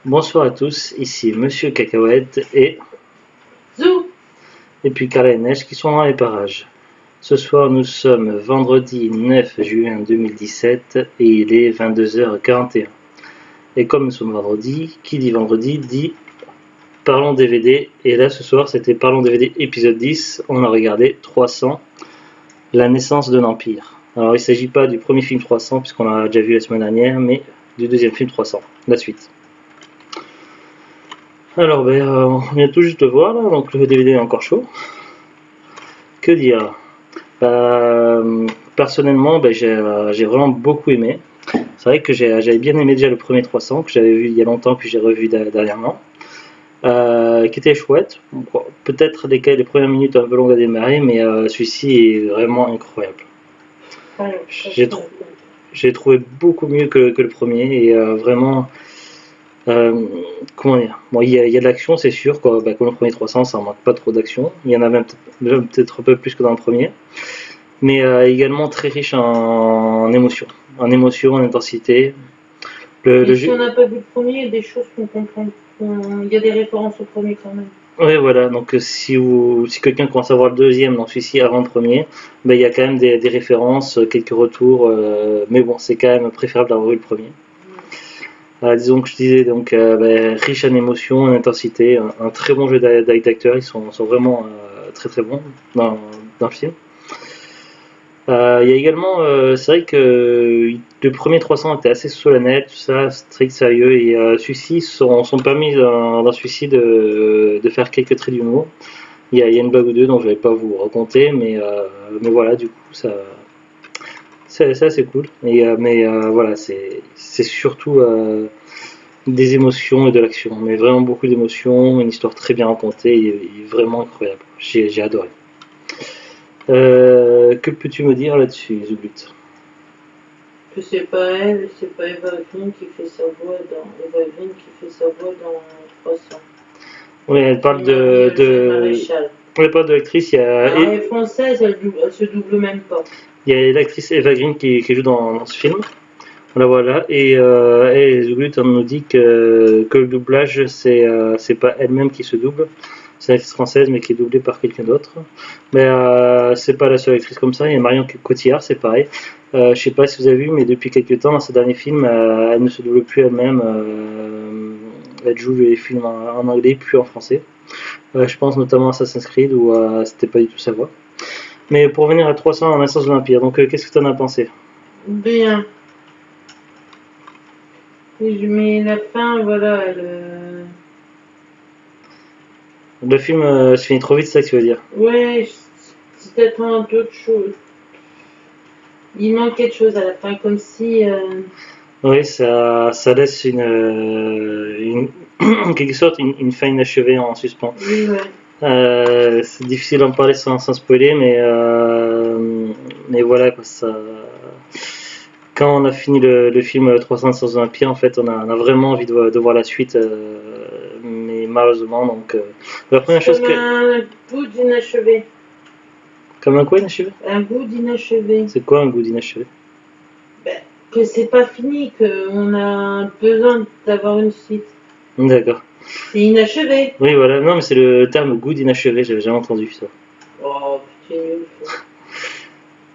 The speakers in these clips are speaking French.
Bonsoir à tous, ici Monsieur Cacahuète Zou. et puis Carla et Neige qui sont dans les parages. Ce soir nous sommes vendredi 9 juin 2017 et il est 22h41. Et comme nous sommes vendredi, qui dit vendredi dit Parlons DVD. Et là ce soir c'était Parlons DVD épisode 10, on a regardé 300, la naissance de l'Empire. Alors il ne s'agit pas du premier film 300 puisqu'on l'a déjà vu la semaine dernière, mais du deuxième film 300, la suite. Alors, on vient tout juste de voir, là, donc le DVD est encore chaud. Que dire? Personnellement, j'ai vraiment beaucoup aimé. C'est vrai que j'avais bien aimé déjà le premier 300, que j'avais vu il y a longtemps, puis j'ai revu dernièrement. Qui était chouette. Bon, peut-être les premières minutes un peu longues à démarrer, mais celui-ci est vraiment incroyable. J'ai trouvé beaucoup mieux que le premier, et vraiment... comment dire? Bon, il y a de l'action, c'est sûr, quoi. Comme le premier 300, ça en manque pas trop d'action. Il y en a même peut-être un peu plus que dans le premier, mais également très riche en émotions, en intensité. Si on n'a pas vu le premier, il y a des choses qu'on comprend. Il y a des références au premier quand même. Oui, voilà. Donc si quelqu'un commence à voir le deuxième, donc celui-ci avant le premier, il y a quand même des références, quelques retours, mais bon, c'est quand même préférable d'avoir vu le premier. Disons que je disais donc riche en émotions, en intensité, un très bon jeu d'acteurs, ils sont vraiment très très bons dans le film. Il y a également, c'est vrai que le premier 300 était assez solennel, tout ça, strict, sérieux, et celui-ci sont permis dans celui-ci de faire quelques traits d'humour. Il y a une blague ou deux dont je ne vais pas vous raconter, mais voilà, du coup, c'est assez cool. Mais voilà, c'est surtout des émotions et de l'action, mais vraiment beaucoup d'émotions, une histoire très bien racontée et vraiment incroyable. J'ai adoré. Que peux-tu me dire là-dessus, Zublut? Que c'est pas elle, c'est pas Eva Green qui fait sa voix dans 300. Oui, elle parle elle parle de l'actrice. Elle est française, elle se double même pas. Il y a l'actrice Eva Green qui joue dans ce film. Voilà. Et Zublut nous dit que le doublage, c'est pas elle-même qui se double. C'est une actrice française, mais qui est doublée par quelqu'un d'autre. Mais c'est pas la seule actrice comme ça. Il y a Marion Cotillard, c'est pareil. Je sais pas si vous avez vu, mais depuis quelques temps, dans ses derniers films, elle ne se double plus elle-même. Elle joue les films en anglais, plus en français. Je pense notamment à Assassin's Creed, où c'était pas du tout sa voix. Mais pour revenir à 300 en naissance de l'Empire, donc qu'est-ce que tu en as pensé? Bien. Mais la fin, voilà, Le film se finit trop vite, c'est ça que tu veux dire? Ouais, c'est peut-être d'autres choses. Il manque quelque chose à la fin, comme si... Oui, ça laisse en quelque sorte une fin inachevée en suspens. Oui, ouais. C'est difficile d'en parler sans spoiler, mais voilà, quoi, quand on a fini le film 300 sans Empire, en fait, on a vraiment envie de voir la suite, mais malheureusement, donc la première chose comme un goût d'inachevé. Comme un quoi inachevé? Un goût d'inachevé. C'est quoi un goût d'inachevé? Que c'est pas fini, qu'on a besoin d'avoir une suite. D'accord. C'est inachevé. Oui, voilà. Non, mais c'est le terme goût d'inachevé, j'avais jamais entendu ça. Oh, putain, nul.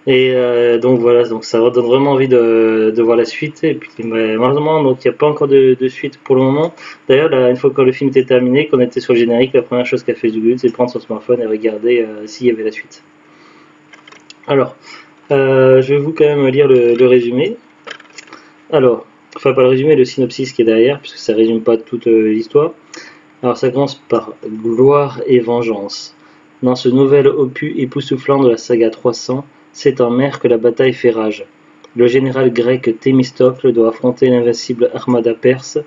Et donc voilà, donc ça donne vraiment envie de voir la suite. Et puis malheureusement, donc il n'y a pas encore de suite pour le moment. D'ailleurs, une fois que le film était terminé, qu'on était sur le générique, la première chose qu'a fait Zulu, c'est prendre son smartphone et regarder s'il y avait la suite. Alors, je vais vous quand même lire le résumé. Alors, enfin pas le résumé, le synopsis qui est derrière, puisque ça résume pas toute l'histoire. Alors ça commence par gloire et vengeance. Dans ce nouvel opus époustouflant de la saga 300, c'est en mer que la bataille fait rage. Le général grec Thémistocle doit affronter l'invincible armada perse,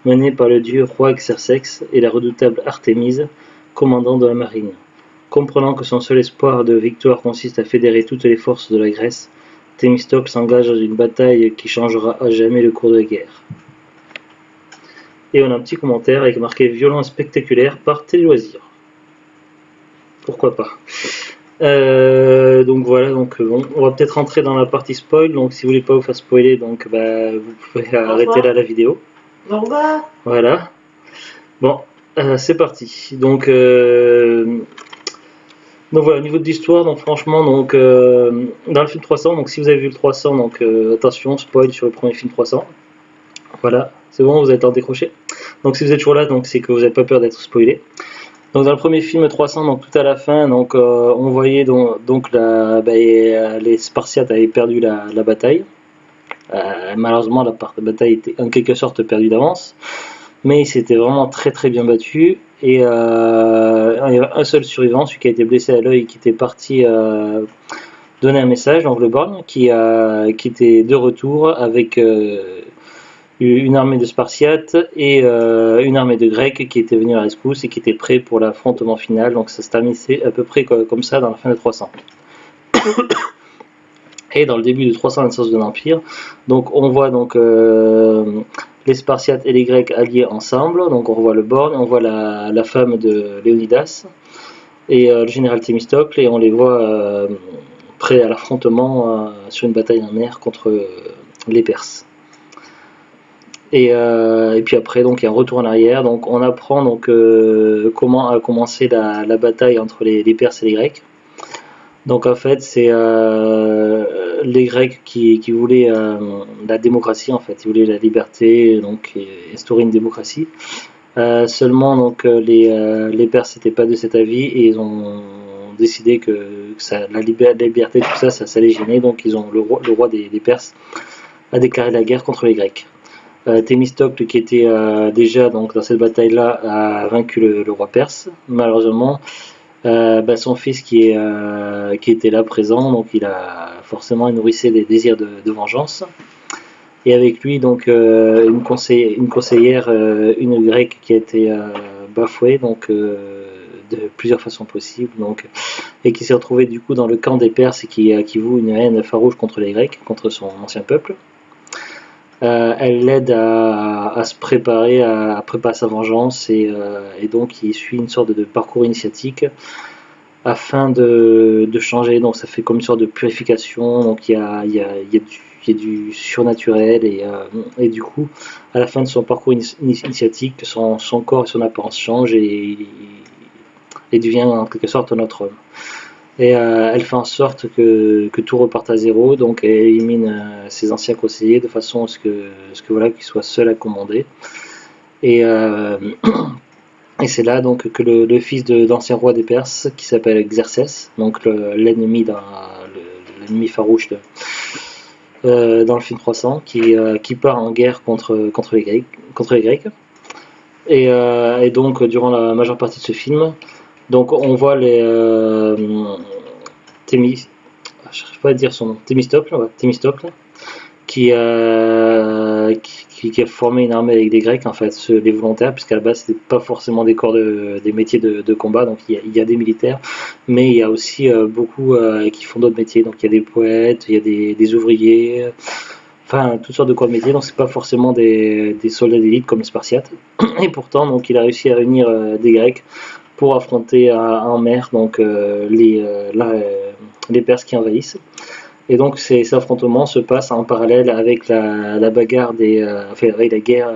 menée par le dieu roi Xerxès et la redoutable Artémise, commandant de la marine. Comprenant que son seul espoir de victoire consiste à fédérer toutes les forces de la Grèce, Thémistocle s'engage dans une bataille qui changera à jamais le cours de la guerre. Et on a un petit commentaire avec marqué violent et spectaculaire par Téléloisirs. Pourquoi pas. Donc voilà, bon, on va peut-être rentrer dans la partie spoil. Donc si vous voulez pas vous faire spoiler, donc vous pouvez arrêter là la vidéo. Au revoir. Voilà. Bon, c'est parti. Donc voilà, au niveau de l'histoire, donc franchement, dans le film 300, donc si vous avez vu le 300, attention, spoil sur le premier film 300. Voilà, c'est bon, vous êtes en décroché. Donc si vous êtes toujours là, donc c'est que vous n'avez pas peur d'être spoilé. Donc dans le premier film 300, donc tout à la fin, on voyait les Spartiates avaient perdu la bataille. Malheureusement, la bataille était en quelque sorte perdue d'avance, mais ils s'étaient vraiment très très bien battus. Et il y avait un seul survivant, celui qui a été blessé à l'œil, qui était parti donner un message, donc le Borgne, qui était de retour avec une armée de Spartiates et une armée de Grecs qui étaient venus à la rescousse et qui étaient prêts pour l'affrontement final. Donc ça se terminait à peu près comme ça dans la fin de 300. Et dans le début de 300 naissance de l'Empire, donc on voit les Spartiates et les Grecs alliés ensemble. Donc on voit le Borgne, on voit la femme de Léonidas et le général Thémistocle, et on les voit prêts à l'affrontement sur une bataille en mer contre les Perses. Et puis après, donc il y a un retour en arrière. Donc on apprend comment a commencé la bataille entre les Perses et les Grecs. Donc en fait, c'est les Grecs qui voulaient la démocratie, en fait, ils voulaient la liberté, donc instaurer une démocratie. Seulement, les Perses n'étaient pas de cet avis et ils ont décidé que la liberté, tout ça, ça les gênait. Donc ils ont le roi des Perses a déclaré la guerre contre les Grecs. Thémistocle, qui était déjà dans cette bataille-là, a vaincu le roi perse. Malheureusement, son fils qui était là présent, donc il nourrissait des désirs de vengeance. Et avec lui, une conseillère, une grecque qui a été bafouée, de plusieurs façons possibles, et qui s'est retrouvée du coup dans le camp des Perses et qui voue une haine farouche contre les Grecs, contre son ancien peuple. Elle l'aide à se préparer à sa vengeance, et donc il suit une sorte de parcours initiatique afin de changer. Donc ça fait comme une sorte de purification. Donc il y a du surnaturel, et du coup à la fin de son parcours initiatique, son corps et son apparence changent, et devient en quelque sorte un autre homme. Et elle fait en sorte que tout reparte à zéro, donc elle élimine ses anciens conseillers de façon à ce que qu'ils soient seuls à commander. Et c'est là que le fils d'ancien roi des Perses, qui s'appelle Xerxès, donc l'ennemi farouche dans le film 300, qui part en guerre contre les Grecs. Et donc durant la majeure partie de ce film, donc on voit je n'arrive pas à dire son nom, Thémistocle, qui a formé une armée avec des Grecs, en fait, les volontaires, puisqu'à la base c'était pas forcément des corps des métiers de combat, donc il y a des militaires, mais il y a aussi beaucoup qui font d'autres métiers, donc il y a des poètes, il y a des ouvriers, enfin toutes sortes de corps de métiers, donc c'est pas forcément des soldats d'élite comme les Spartiates. Et pourtant, donc il a réussi à réunir des Grecs pour affronter en mer les Perses qui envahissent. Et donc ces affrontements se passent en parallèle avec la bagarre avec la guerre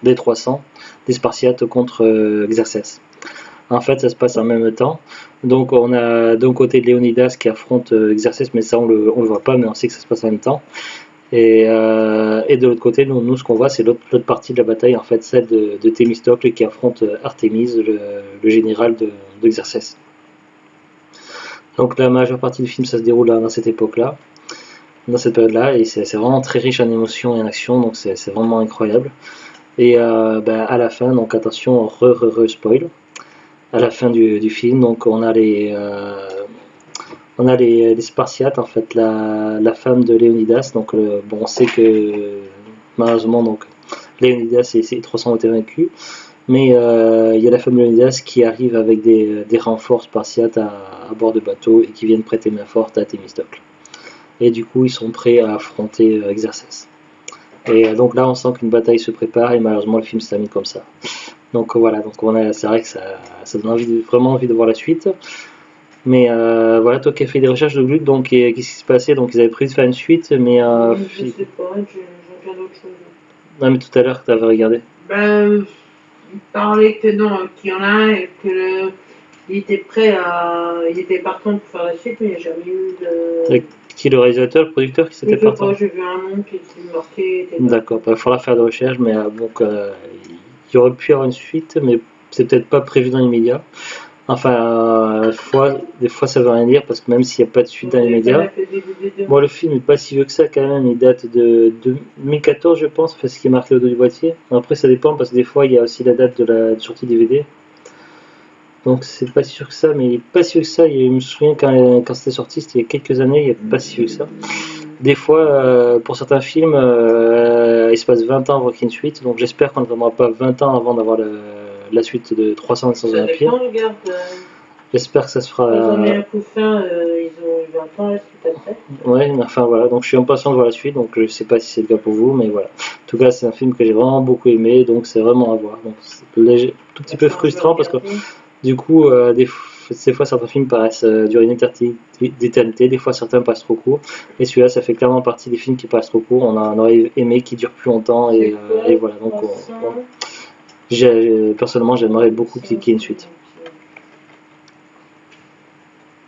des 300 des Spartiates contre Xerxès. En fait, ça se passe en même temps. Donc on a d'un côté Léonidas qui affronte Xerxès, mais ça on le voit pas, mais on sait que ça se passe en même temps. Et de l'autre côté, nous ce qu'on voit, c'est l'autre partie de la bataille, en fait, celle de Thémistocle qui affronte Artémise, le général de Xerxès. Donc la majeure partie du film, ça se déroule dans cette époque-là, dans cette période-là, et c'est vraiment très riche en émotions et en action, donc c'est vraiment incroyable. Et à la fin, donc attention, spoil, à la fin du film, donc on a les Spartiates, en fait, la femme de Léonidas. Donc on sait que malheureusement Léonidas et ses 300 ont été vaincus, mais il y a la femme de Léonidas qui arrive avec des renforts spartiates à bord de bateaux et qui viennent prêter main forte à Thémistocle. Et du coup ils sont prêts à affronter Xerxès. Et donc là on sent qu'une bataille se prépare, et malheureusement le film se termine comme ça. Donc voilà, c'est vrai que ça donne vraiment envie de voir la suite. Mais voilà, toi qui as fait des recherches de Gluck, donc qu'est-ce qui s'est passé? Donc ils avaient prévu de faire une suite, mais Je sais pas, j'en viens d'autre chose. Non, mais tout à l'heure, tu avais regardé. Ben, il parlait que non, qu'il y en a un et que il était prêt à. Il était partant pour faire la suite, mais il n'y a jamais eu de. Avec qui le réalisateur, le producteur qui Je s'était sais parti. pas, j'ai vu un nom qui était marqué. D'accord, il faudra faire des recherches, mais donc il y aurait pu y avoir une suite, mais c'est peut-être pas prévu dans l'immédiat. Enfin, des fois ça veut rien dire parce que même s'il n'y a pas de suite dans l'immédiat, moi le film est pas si vieux que ça quand même, il date de 2014 je pense, parce qu'il est marqué au dos du boîtier. Après ça dépend parce que des fois il y a aussi la date de la sortie DVD. Donc c'est pas si sûr que ça, mais il est pas si vieux que ça. Je me souviens quand c'était sorti, c'était il y a quelques années, il est pas si vieux que ça. Des fois, pour certains films, il se passe 20 ans avant qu'il y ait une suite, donc j'espère qu'on n'attendra pas 20 ans avant d'avoir la suite de 300 sans un empire. Regarde. J'espère que ça se fera. Ils ont mis un couffin, ils ont eu 20 ans la suite après. Ouais, mais enfin voilà, donc je suis impatient de voir la suite, donc je sais pas si c'est le cas pour vous, mais voilà. En tout cas, c'est un film que j'ai vraiment beaucoup aimé, donc c'est vraiment à voir. Donc c'est tout petit peu frustrant parce que du coup, des fois certains films paraissent durer une d'éternité, des fois certains passent trop court, et celui-là ça fait clairement partie des films qui passent trop court, on aurait aimé qu'ils durent plus longtemps, et voilà, donc personnellement j'aimerais beaucoup qu'il y ait une suite.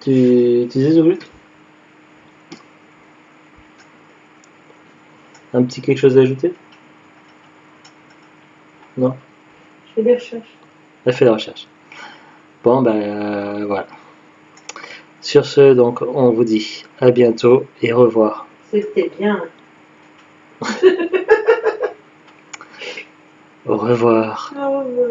Tu disais Zouluk? Un petit quelque chose à ajouter? Non? Je fais des recherches. Elle fait des recherches. Bon voilà. Sur ce, donc on vous dit à bientôt et au revoir. C'était bien. Au revoir. Au revoir.